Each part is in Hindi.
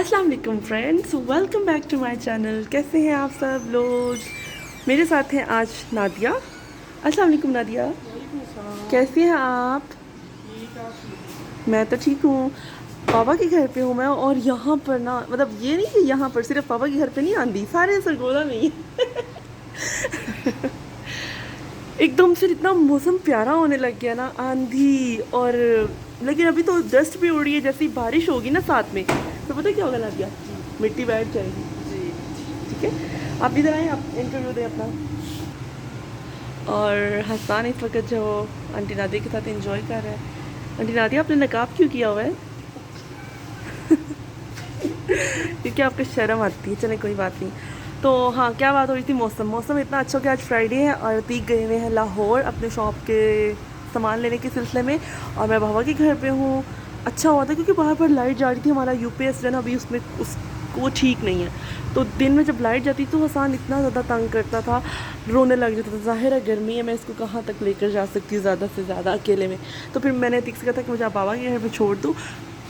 अस्सलाम वालेकुम friends, welcome back to my channel. कैसे हैं आप सब लोग? मेरे साथ हैं आज नादिया। अस्सलाम वालेकुम नादिया, कैसी हैं आप? मैं तो ठीक हूँ। पापा के घर पे हूँ मैं, और यहाँ पर ना, मतलब ये नहीं कि यहाँ पर सिर्फ पापा के घर पे नहीं आंधी, सारे सरगोदा में ही एकदम से इतना मौसम प्यारा होने लग गया ना, आंधी और लेकिन अभी तो डस्ट भी उड़ रही है। जैसी बारिश होगी ना साथ में, तो पता है क्या होगा नादिया? मिट्टी बैठ जाएगी जी। ठीक है, आप इधर आए, आप इंटरव्यू दें अपना। और हसन इस वक्त जो आंटी नादिया के साथ एंजॉय कर रहा है। आंटी नादिया, आपने नकाब क्यों किया हुआ है? क्योंकि आपको शर्म आती है। चले कोई बात नहीं। तो हाँ, क्या बात हो रही थी? मौसम इतना अच्छा हो गया। आज फ्राइडे है और अतीक गए हुए हैं लाहौर अपने शॉप के सामान लेने के सिलसिले में, और मैं बाबा के घर पे हूँ। अच्छा हुआ था क्योंकि बाहर पर लाइट जा रही थी। हमारा यूपीएस जो है ना, अभी उसमें उसको ठीक नहीं है। तो दिन में जब लाइट जाती तो हसान इतना ज़्यादा तंग करता था, रोने लग जाता था। ज़ाहिर है गर्मी है, मैं इसको कहाँ तक लेकर जा सकती हूँ ज़्यादा से ज़्यादा अकेले में। तो फिर मैंने अतीक से कहा था कि मुझे आप बाबा के घर पर छोड़ दूँ।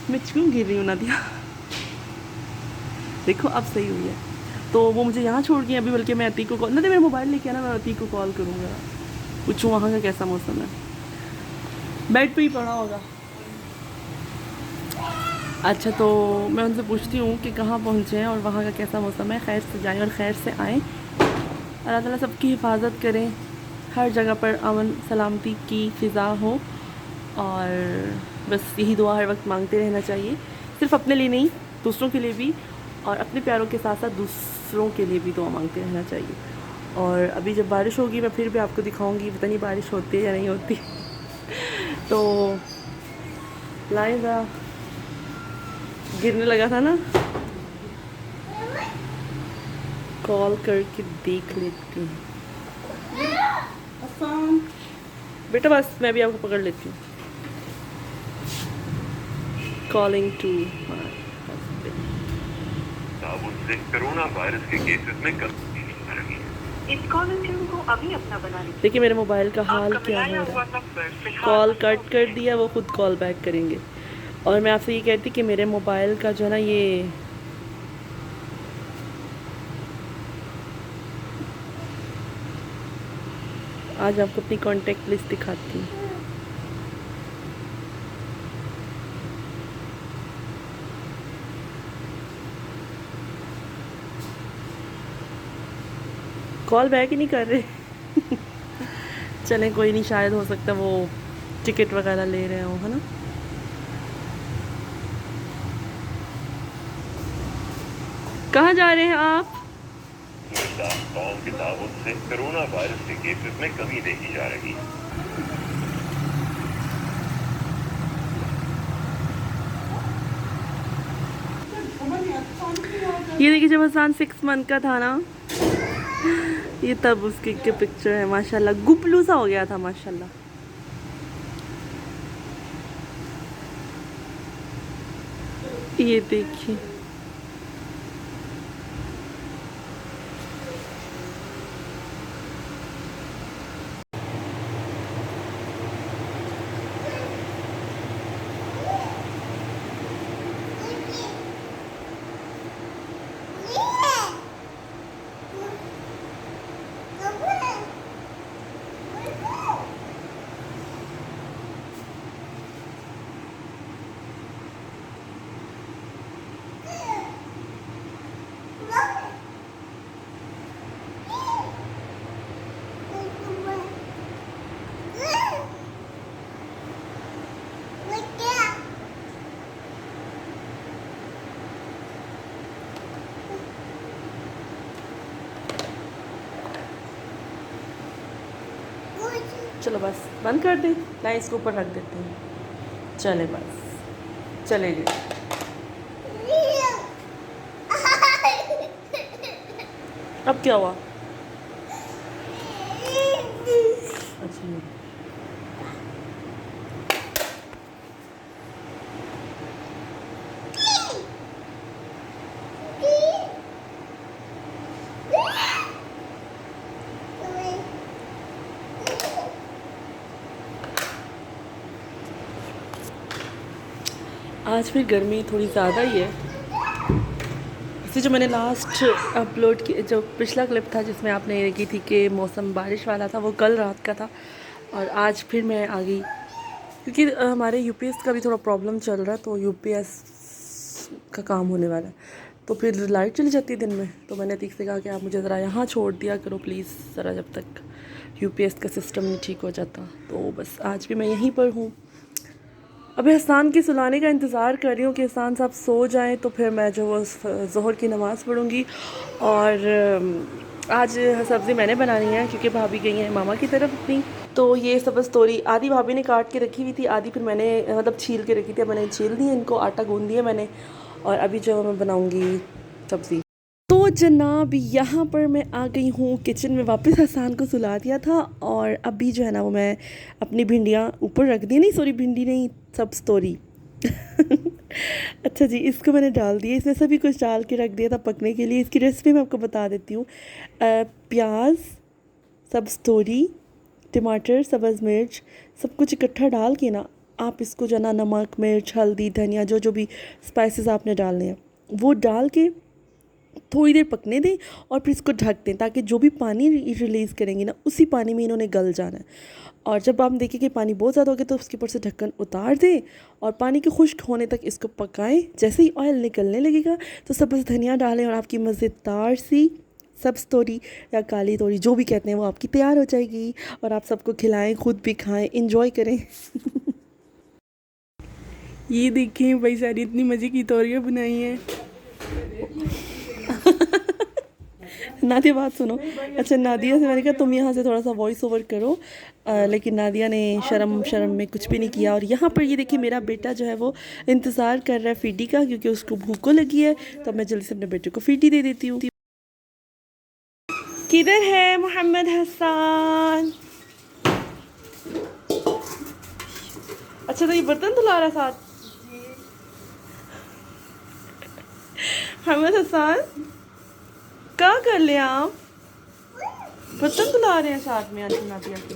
मैं क्यों गिर रही हूँ ना दिया? देखो अब सही हुई है। तो वो मुझे यहाँ छोड़ गई अभी, बल्कि मैं अतीक को कॉल, नहीं मेरा मोबाइल लेके आना, मैं अतीक को कॉल करूँगा, पूछूँ वहाँ का कैसा मौसम है। बेड पे ही पड़ा होगा। अच्छा, तो मैं उनसे पूछती हूँ कि कहाँ पहुँचे हैं और वहाँ का कैसा मौसम है। खैर से जाएँ और खैर से आएँ। अल्लाह ताला सबकी हिफाजत करें, हर जगह पर अमन सलामती की फ़िज़ा हो। और बस यही दुआ हर वक्त मांगते रहना चाहिए, सिर्फ अपने लिए नहीं, दूसरों के लिए भी। और अपने प्यारों के साथ साथ दूसरों के लिए भी दुआ मांगते रहना चाहिए। और अभी जब बारिश होगी मैं फिर भी आपको दिखाऊंगी, पता नहीं बारिश होती है या नहीं होती। तो लाइजा गिरने लगा था ना, कॉल करके देख लेती हूँ। बेटा बस मैं भी आपको पकड़ लेती हूँ। कॉलिंग टू अब उससे कोरोना वायरस के केसेस में कमी आ रही है। इस कॉल को अभी अपना बना लीजिए। देखिए मेरे मोबाइल का हाल क्या हो रहा है। कॉल कट कर दिया, वो खुद कॉल बैक करेंगे। और मैं आपसे ये कहती कि मेरे मोबाइल का जो है ना, ये आज आपको अपनी कांटेक्ट लिस्ट दिखाती हूँ। कॉल बैक ही नहीं कर रहे। चलें कोई नहीं, शायद हो सकता वो टिकट वगैरह ले रहे हो, है ना। कहाँ जा रहे हैं आप? लॉकडाउन के ताबूत से कोरोना वायरस के केसेस में कमी देखी जा रही है। ये देखिए, जब हसान 6 मंथ का था ना, ये तब उसकी के पिक्चर है। माशाल्लाह गुबलू सा हो गया था माशाल्लाह। ये देखिए, चलो बस बंद कर दे, लाइन इसके ऊपर रख देते हैं। चले बस, चले गए। अब क्या हुआ? अच्छा, आज फिर गर्मी थोड़ी ज़्यादा ही है। इसे जो मैंने लास्ट अपलोड की, जो पिछला क्लिप था जिसमें आपने देखी थी कि मौसम बारिश वाला था, वो कल रात का था। और आज फिर मैं आ गई क्योंकि हमारे यूपीएस का भी थोड़ा प्रॉब्लम चल रहा है, तो यूपीएस का काम होने वाला है, तो फिर लाइट चली जाती है दिन में। तो मैंने अतीक से कहा कि आप मुझे ज़रा यहाँ छोड़ दिया करो प्लीज़, ज़रा जब तक यूपीएस का सिस्टम नहीं ठीक हो जाता। तो बस आज भी मैं यहीं पर हूँ। अभी एहसान के सुलाने का इंतज़ार कर रही हूँ कि एहसान साहब सो जाएं, तो फिर मैं जो वो ज़ोहर की नमाज़ पढ़ूँगी। और आज सब्ज़ी मैंने बनानी है क्योंकि भाभी गई हैं मामा की तरफ अपनी। तो ये सब तोरी आधी भाभी ने काट के रखी हुई थी, आधी फिर मैंने मतलब छील के रखी थी। मैंने छील दी है इनको, आटा गूँध दिया मैंने, और अभी जो मैं बनाऊँगी सब्ज़ी। तो जनाब यहाँ पर मैं आ गई हूँ किचन में, वापस हसान को सुला दिया था। और अभी जो है ना वो मैं अपनी भिंडियाँ ऊपर रख दी, नहीं सॉरी भिंडी नहीं, सब तोरी अच्छा जी, इसको मैंने डाल दिया, इसमें सभी कुछ डाल के रख दिया था पकने के लिए। इसकी रेसिपी मैं आपको बता देती हूँ। प्याज, सब्ज़ तोरी, टमाटर, सब्ज़ मिर्च, सब कुछ इकट्ठा डाल के ना आप इसको जो ना नमक, मिर्च, हल्दी, धनिया, जो जो भी स्पाइसेस आपने डालने हैं वो डाल के थोड़ी देर पकने दें और फिर इसको ढक दें, ताकि जो भी पानी रिलीज़ करेंगे ना उसी पानी में इन्होंने गल जाना है। और जब आप देखें कि पानी बहुत ज़्यादा हो गया तो उसके ऊपर से ढक्कन उतार दें और पानी के खुश्क होने तक इसको पकाएं। जैसे ही ऑयल निकलने लगेगा तो सब्ज़ धनिया डालें और आपकी मज़ेदार सी सब्ज़ तोरी या काली तोरी जो भी कहते हैं वो आपकी तैयार हो जाएगी। और आप सबको खिलाएं, खुद भी खाएं, इंजॉय करें ये देखें भाई सारी इतनी मज़े की तोरियाँ बनाई हैं नादिया बात सुनो। अच्छा, नादिया से मैंने कहा तुम यहाँ से थोड़ा सा वॉइस ओवर करो, लेकिन नादिया ने शर्म में कुछ भी नहीं किया। और यहाँ पर ये देखिए मेरा बेटा जो है वो इंतज़ार कर रहा है फीडी का, क्योंकि उसको भूख को लगी है। तो मैं जल्दी से अपने बेटे को फीडी दे देती हूँ। किधर है मोहम्मद हसन? अच्छा, तो ये बर्तन धुला रहा है साथ मोहम्मद हसन, क्या कर ले आप? बर्तन धुला रहे हैं साथ में आज नादिया के।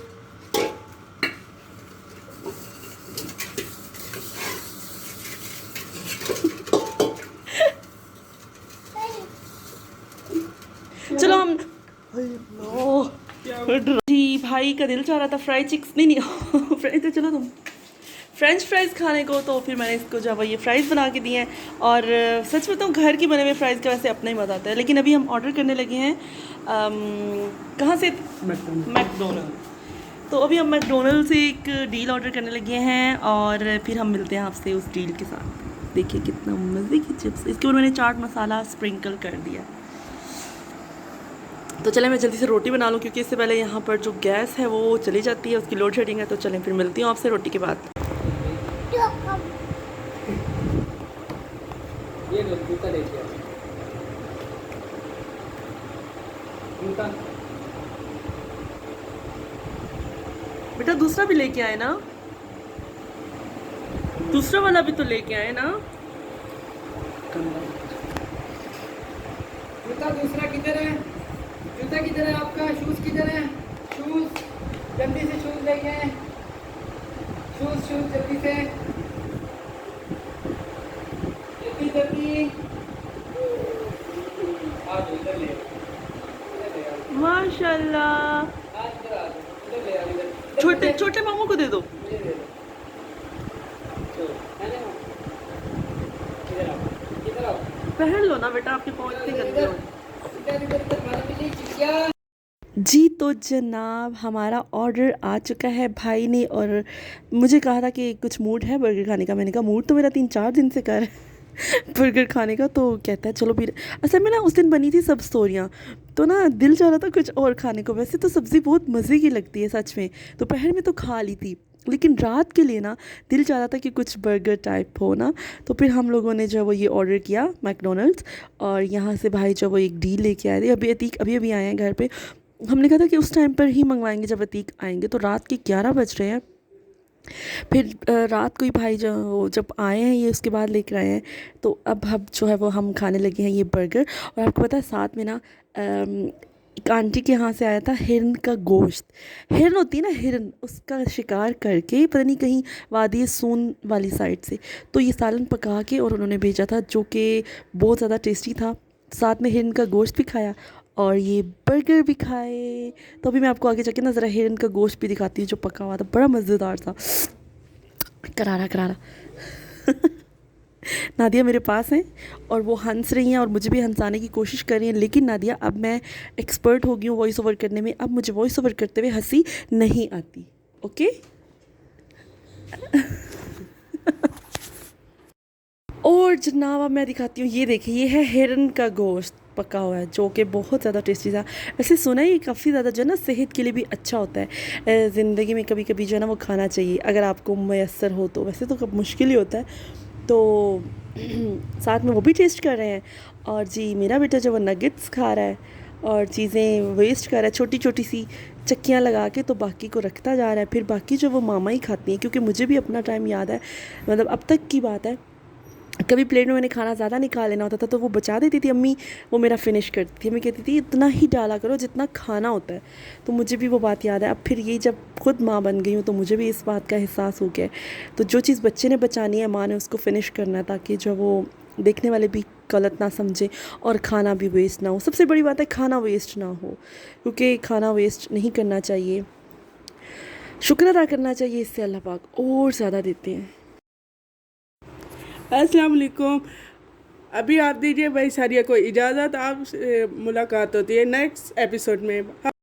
चलो हम जी, भाई का दिल चाह रहा था फ्राई चिक्स, नहीं फ्राई तो चलो तुम फ्रेंच फ्राइज़ खाने को, तो फिर मैंने इसको जो है ये फ्राइज़ बना के दिए हैं। और सच बताऊँ घर की बने हुए फ्राइज़ का वैसे अपना ही मज़ा आता है। लेकिन अभी हम ऑर्डर करने लगे हैं कहाँ से? मैकडोनल्ड। तो अभी हम मैकडोनल्ड से एक डील ऑर्डर करने लगे हैं और फिर हम मिलते हैं आपसे उस डील के साथ। देखिए कितना मज़े की चिप्स, इसके ऊपर मैंने चाट मसाला स्प्रिंकल कर दिया। तो चलें मैं जल्दी से रोटी बना लूँ, क्योंकि इससे पहले यहाँ पर जो गैस है वो चली जाती है, उसकी लोड शेडिंग है। तो चलें फिर मिलती हूँ आपसे रोटी के बाद। ये लो जूता लेके आओ, जूता बेटा दूसरा भी लेके आए ना, दूसरा वाला भी तो लेके आए ना। जूता दूसरा किधर है? जूता किधर है आपका? शूज किधर है? शूज जल्दी से शूज लेके आए, शूज जल्दी से, जल्दी जल्दी आ जाओ, इधर ले आओ, माशाल्लाह, इधर आ जाओ, इधर ले आओ, इधर छोटे छोटे मामू को दे दो। मुझे दे दो, चलो है ना, इधर आओ, इधर आओ, पहन लो ना बेटा, आपके पाँव इतने गंदे हो। इधर इधर इधर मारो मुझे चिड़िया। जी तो जनाब हमारा ऑर्डर आ चुका है, भाई ने और मुझे कहा था कि कुछ मूड है बर्गर खाने का। मैंने कहा मूड तो मेरा 3-4 दिन से कर बर्गर खाने का। तो कहता है चलो फिर। असल में ना उस दिन बनी थी सब्ज़ तोरियाँ, तो ना दिल चाह रहा था कुछ और खाने को। वैसे तो सब्ज़ी बहुत मज़े की लगती है सच में, दोपहर में तो खा ली थी, लेकिन रात के लिए ना दिल चाह रहा था कि कुछ बर्गर टाइप हो ना। तो फिर हम लोगों ने जो वो ये ऑर्डर किया मैकडोनल्ड्स, और यहाँ से भाई जो वो एक डील लेके आए थे। अभी अतीक अभी आए हैं घर पे। हमने कहा था कि उस टाइम पर ही मंगवाएंगे जब अतीक आएंगे। तो रात के 11 बज रहे हैं। फिर रात को ही भाई जो जब आए हैं ये उसके बाद लेकर आए हैं। तो अब जो है वो हम खाने लगे हैं ये बर्गर। और आपको पता है साथ में ना एक आंटी के यहाँ से आया था हिरन का गोश्त। हिरन होती है ना, हिरन, उसका शिकार करके पता नहीं कहीं वादी सून वाली साइड से, तो ये सालन पका के और उन्होंने भेजा था, जो कि बहुत ज़्यादा टेस्टी था। साथ में हिरन का गोश्त भी खाया और ये बर्गर भी खाए। तो अभी मैं आपको आगे जाके ना ज़रा हिरन का गोश्त भी दिखाती हूँ जो पका हुआ था, बड़ा मज़ेदार था, करारा करारा। नादिया मेरे पास हैं और वो हंस रही हैं और मुझे भी हंसाने की कोशिश कर रही हैं, लेकिन नादिया अब मैं एक्सपर्ट हो गई हूँ वॉइस ओवर करने में, अब मुझे वॉइस ओवर करते हुए हंसी नहीं आती। ओके। और जनाब अब मैं दिखाती हूँ, ये देखिए ये है हिरन का गोश्त पका हुआ है जो कि बहुत ज़्यादा टेस्टी था। ऐसे सुना है ये काफ़ी ज़्यादा जो है ना सेहत के लिए भी अच्छा होता है, ज़िंदगी में कभी कभी जो है ना वो खाना चाहिए अगर आपको मैसर हो तो, वैसे तो कब मुश्किल ही होता है। तो साथ में वो भी टेस्ट कर रहे हैं और जी मेरा बेटा जो वो नगेट्स खा रहा है और चीज़ें वेस्ट कर रहा है छोटी छोटी सी चक्कियाँ लगा के, तो बाकी को रखता जा रहा है। फिर बाकी जो वो मामा ही खाती हैं, क्योंकि मुझे भी अपना टाइम याद है, मतलब अब तक की बात है, कभी प्लेट में मैंने खाना ज़्यादा नहीं खा लेना होता था तो वो बचा देती थी अम्मी, वो मेरा फिनिश करती थी। अम्मी कहती थी इतना ही डाला करो जितना खाना होता है। तो मुझे भी वो बात याद है। अब फिर ये जब खुद माँ बन गई हूँ तो मुझे भी इस बात का एहसास हो गया है। तो जो चीज़ बच्चे ने बचानी है माँ ने उसको फिनिश करना है, ताकि जो वो देखने वाले भी गलत ना समझे और खाना भी वेस्ट ना हो। सबसे बड़ी बात है खाना वेस्ट ना हो, क्योंकि खाना वेस्ट नहीं करना चाहिए, शुक्र अदा करना चाहिए, इससे अल्लाह पाक और ज़्यादा देते हैं। अस्सलाम वालेकुम। अभी आप दीजिए भाई सारिया को इजाज़त, आप मुलाकात होती है नेक्स्ट एपिसोड में।